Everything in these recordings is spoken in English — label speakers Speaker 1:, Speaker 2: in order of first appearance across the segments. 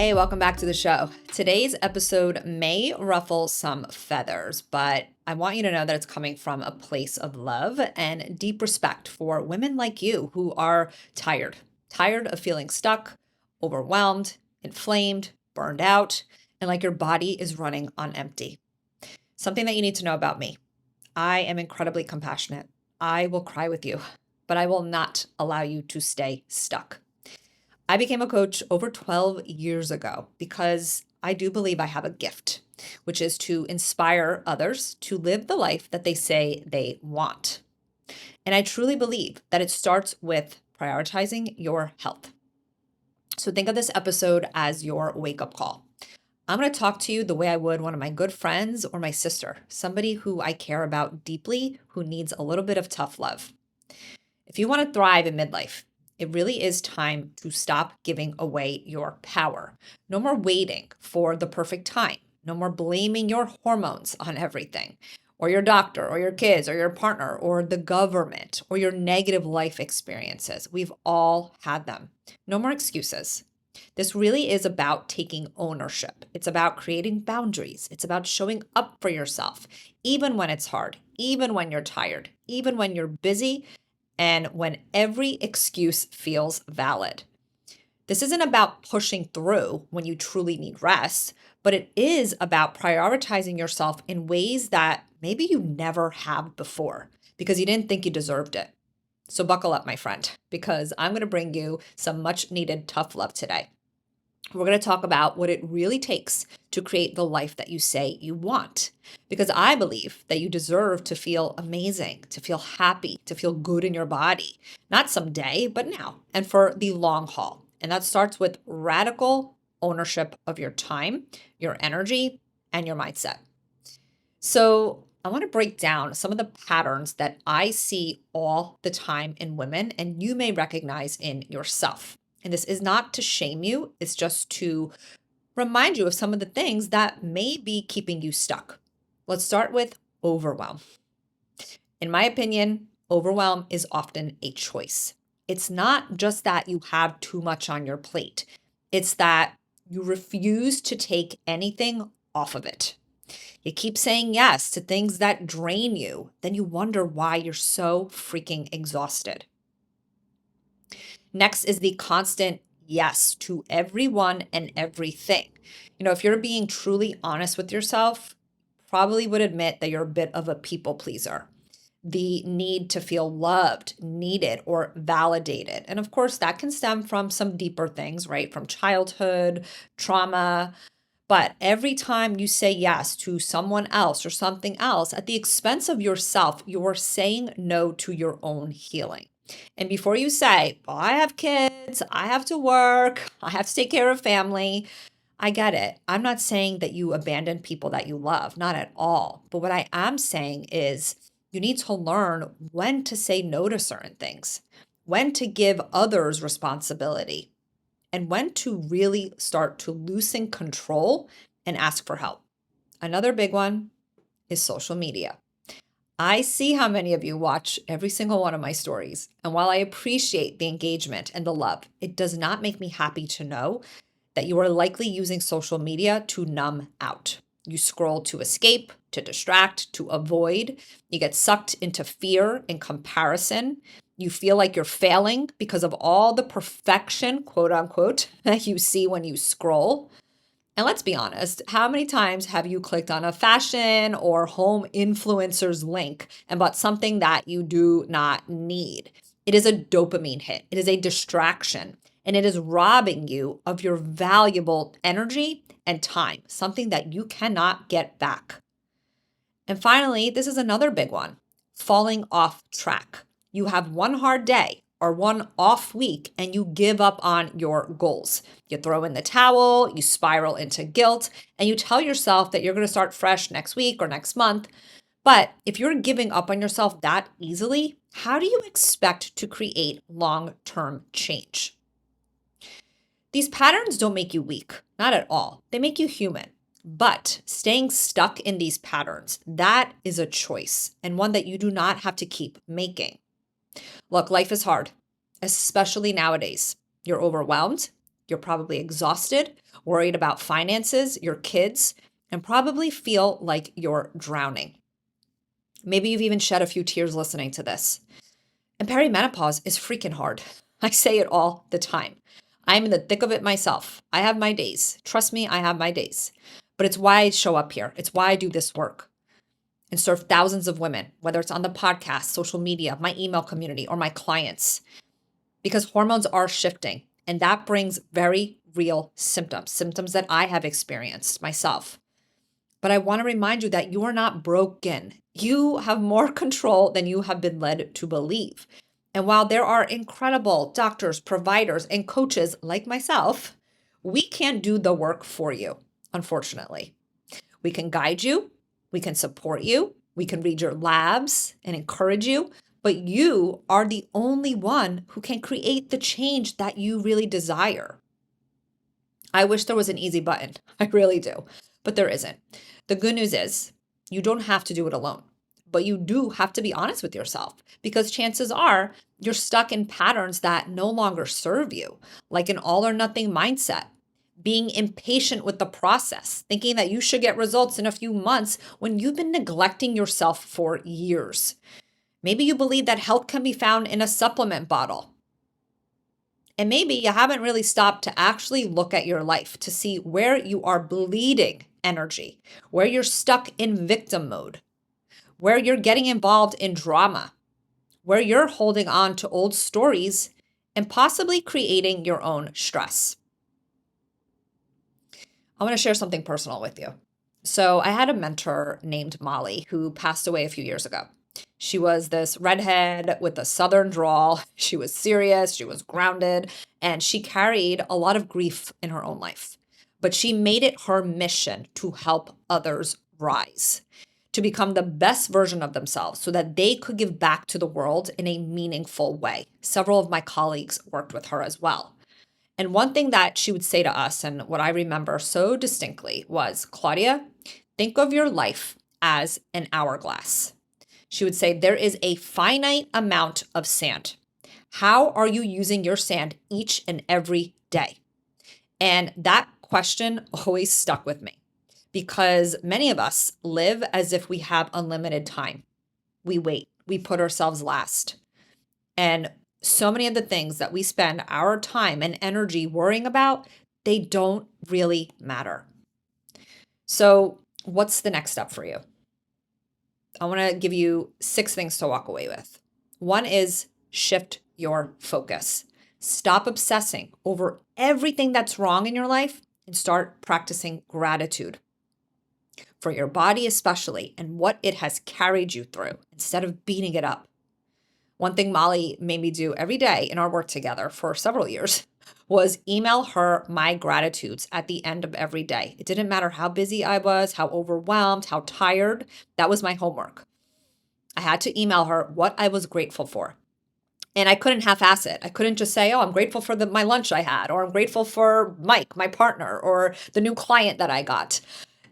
Speaker 1: Hey, welcome back to the show. Today's episode may ruffle some feathers, but I want you to know that it's coming from a place of love and deep respect for women like you who are tired of feeling stuck, overwhelmed, inflamed, burned out, and like your body is running on empty. Something that you need to know about me. I am incredibly compassionate. I will cry with you, but I will not allow you to stay stuck. I became a coach over 12 years ago because I do believe I have a gift, which is to inspire others to live the life that they say they want. And I truly believe that it starts with prioritizing your health. So think of this episode as your wake up call. I'm going to talk to you the way I would one of my good friends or my sister, somebody who I care about deeply, who needs a little bit of tough love. If you want to thrive in midlife, it really is time to stop giving away your power. No more waiting for the perfect time. No more blaming your hormones on everything, or your doctor, or your kids, or your partner, or the government, or your negative life experiences. We've all had them. No more excuses. This really is about taking ownership. It's about creating boundaries. It's about showing up for yourself, even when it's hard, even when you're tired, even when you're busy, and when every excuse feels valid. This isn't about pushing through when you truly need rest, but it is about prioritizing yourself in ways that maybe you never have before because you didn't think you deserved it. So buckle up, my friend, because I'm going to bring you some much needed tough love today. We're going to talk about what it really takes to create the life that you say you want. Because I believe that you deserve to feel amazing, to feel happy, to feel good in your body, not someday, but now, and for the long haul. And that starts with radical ownership of your time, your energy, and your mindset. So I want to break down some of the patterns that I see all the time in women, and you may recognize in yourself. And this is not to shame you, it's just to remind you of some of the things that may be keeping you stuck. Let's start with overwhelm. In my opinion, overwhelm is often a choice. It's not just that you have too much on your plate, it's that you refuse to take anything off of it. You keep saying yes to things that drain you, then you wonder why you're so freaking exhausted. Next is the constant yes to everyone and everything. If you're being truly honest with yourself, probably would admit that you're a bit of a people pleaser. The need to feel loved, needed, or validated. And of course, that can stem from some deeper things, right? From childhood, trauma. But every time you say yes to someone else or something else at the expense of yourself, you're saying no to your own healing. And before you say, well, I have kids, I have to work, I have to take care of family, I get it. I'm not saying that you abandon people that you love, not at all. But what I am saying is you need to learn when to say no to certain things, when to give others responsibility, and when to really start to loosen control and ask for help. Another big one is social media. I see how many of you watch every single one of my stories. And while I appreciate the engagement and the love, it does not make me happy to know that you are likely using social media to numb out. You scroll to escape, to distract, to avoid. You get sucked into fear and comparison. You feel like you're failing because of all the perfection, quote unquote, that you see when you scroll. And let's be honest, how many times have you clicked on a fashion or home influencer's link and bought something that you do not need? It is a dopamine hit. It is a distraction, and it is robbing you of your valuable energy and time, something that you cannot get back. And finally, this is another big one, falling off track. You have one hard day or one off week and you give up on your goals. You throw in the towel, you spiral into guilt, and you tell yourself that you're going to start fresh next week or next month. But if you're giving up on yourself that easily, how do you expect to create long-term change? These patterns don't make you weak, not at all. They make you human. But staying stuck in these patterns, that is a choice and one that you do not have to keep making. Look, life is hard, especially nowadays. You're overwhelmed, You're probably exhausted, worried about finances, your kids, and probably feel like you're drowning. Maybe you've even shed a few tears listening to this. And perimenopause is freaking hard. I say it all the time. I'm in the thick of it myself. I have my days. Trust me, I have my days. But it's why I show up here. It's why I do this work and serve thousands of women, whether it's on the podcast, social media, my email community, or my clients, because hormones are shifting. And that brings very real symptoms that I have experienced myself. But I want to remind you that you are not broken. You have more control than you have been led to believe. And while there are incredible doctors, providers, and coaches like myself, we can't do the work for you, unfortunately. We can guide you, we can support you, we can read your labs and encourage you, but you are the only one who can create the change that you really desire. I wish there was an easy button. I really do, but there isn't. The good news is you don't have to do it alone, but you do have to be honest with yourself because chances are you're stuck in patterns that no longer serve you, like an all or nothing mindset, being impatient with the process, thinking that you should get results in a few months when you've been neglecting yourself for years. Maybe you believe that health can be found in a supplement bottle. And maybe you haven't really stopped to actually look at your life to see where you are bleeding energy, where you're stuck in victim mode, where you're getting involved in drama, where you're holding on to old stories and possibly creating your own stress. I want to share something personal with you. So I had a mentor named Molly who passed away a few years ago. She was this redhead with a southern drawl. She was serious, she was grounded, and she carried a lot of grief in her own life. But she made it her mission to help others rise, to become the best version of themselves so that they could give back to the world in a meaningful way. Several of my colleagues worked with her as well. And one thing that she would say to us, and what I remember so distinctly, was, Claudia, think of your life as an hourglass. She would say, there is a finite amount of sand. How are you using your sand each and every day? And that question always stuck with me because many of us live as if we have unlimited time. We wait, we put ourselves last. And so many of the things that we spend our time and energy worrying about, they don't really matter. So, what's the next step for you? I want to give you 6 things to walk away with. One is shift your focus. Stop obsessing over everything that's wrong in your life and start practicing gratitude for your body, especially, and what it has carried you through instead of beating it up. One thing Molly made me do every day in our work together for several years was email her my gratitudes at the end of every day. It didn't matter how busy I was, how overwhelmed, how tired. That was my homework. I had to email her what I was grateful for. And I couldn't half-ass it. I couldn't just say, oh, I'm grateful for my lunch I had, or I'm grateful for Mike, my partner, or the new client that I got.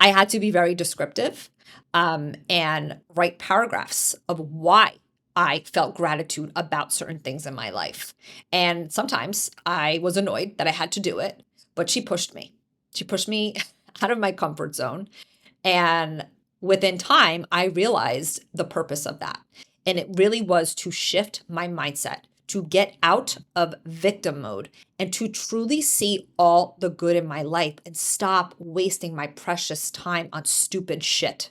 Speaker 1: I had to be very descriptive and write paragraphs of why I felt gratitude about certain things in my life. And sometimes I was annoyed that I had to do it, but she pushed me. She pushed me out of my comfort zone. And within time, I realized the purpose of that. And it really was to shift my mindset, to get out of victim mode and to truly see all the good in my life and stop wasting my precious time on stupid shit.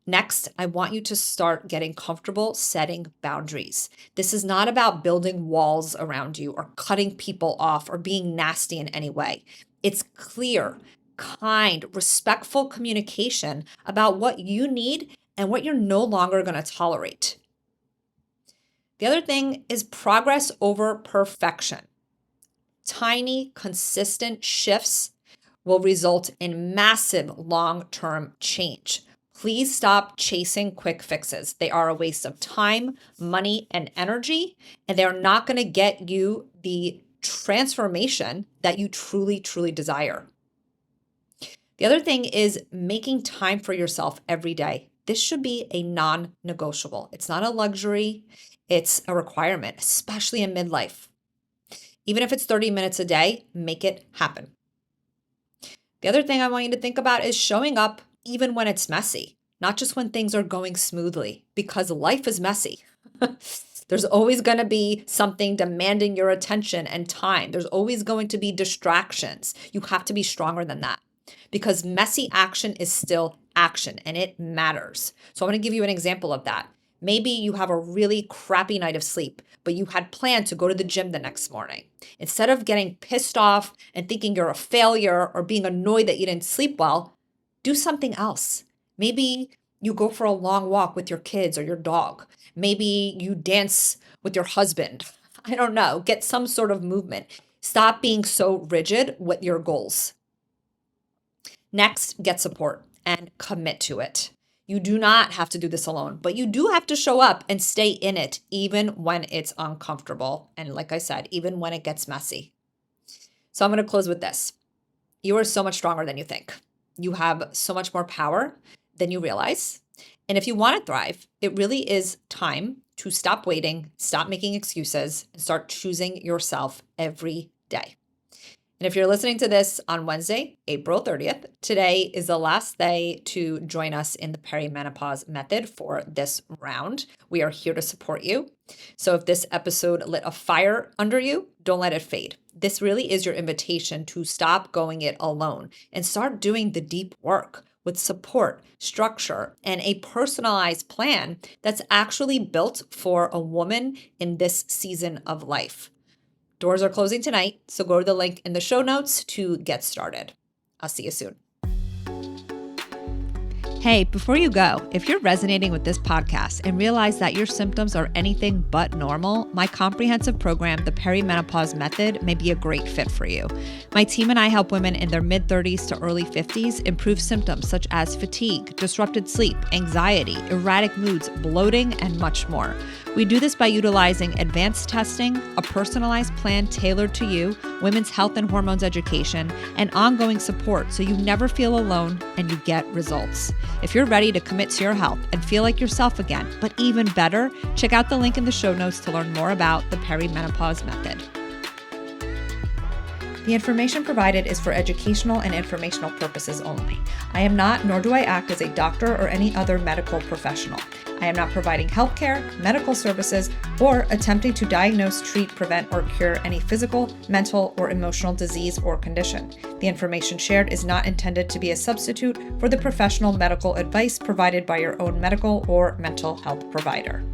Speaker 1: Next, I want you to start getting comfortable setting boundaries. This is not about building walls around you or cutting people off or being nasty in any way. It's clear, kind, respectful communication about what you need and what you're no longer going to tolerate. The other thing is progress over perfection. Tiny, consistent shifts will result in massive long-term change. Please stop chasing quick fixes. They are a waste of time, money, and energy, and they're not going to get you the transformation that you truly, truly desire. The other thing is making time for yourself every day. This should be a non-negotiable. It's not a luxury, it's a requirement, especially in midlife. Even if it's 30 minutes a day, make it happen. The other thing I want you to think about is showing up even when it's messy, not just when things are going smoothly, because life is messy. There's always going to be something demanding your attention and time. There's always going to be distractions. You have to be stronger than that because messy action is still action and it matters. So I'm going to give you an example of that. Maybe you have a really crappy night of sleep, but you had planned to go to the gym the next morning. Instead of getting pissed off and thinking you're a failure or being annoyed that you didn't sleep well, do something else. Maybe you go for a long walk with your kids or your dog. Maybe you dance with your husband. I don't know. Get some sort of movement. Stop being so rigid with your goals. Next, get support and commit to it. You do not have to do this alone, but you do have to show up and stay in it even when it's uncomfortable. And like I said, even when it gets messy. So I'm going to close with this. You are so much stronger than you think. You have so much more power than you realize. And if you want to thrive, it really is time to stop waiting, stop making excuses, and start choosing yourself every day. And if you're listening to this on Wednesday, April 30th, today is the last day to join us in the perimenopause method for this round. We are here to support you. So if this episode lit a fire under you, don't let it fade. This really is your invitation to stop going it alone and start doing the deep work with support, structure, and a personalized plan that's actually built for a woman in this season of life. Doors are closing tonight, so go to the link in the show notes to get started. I'll see you soon. Hey, before you go, if you're resonating with this podcast and realize that your symptoms are anything but normal, my comprehensive program, the Perimenopause Method, may be a great fit for you. My team and I help women in their mid-30s to early 50s improve symptoms such as fatigue, disrupted sleep, anxiety, erratic moods, bloating, and much more. We do this by utilizing advanced testing, a personalized plan tailored to you, women's health and hormones education, and ongoing support so you never feel alone and you get results. If you're ready to commit to your health and feel like yourself again, but even better, check out the link in the show notes to learn more about the Perimenopause Method. The information provided is for educational and informational purposes only. I am not, nor do I act as a doctor or any other medical professional. I am not providing healthcare, medical services, or attempting to diagnose, treat, prevent, or cure any physical, mental, or emotional disease or condition. The information shared is not intended to be a substitute for the professional medical advice provided by your own medical or mental health provider.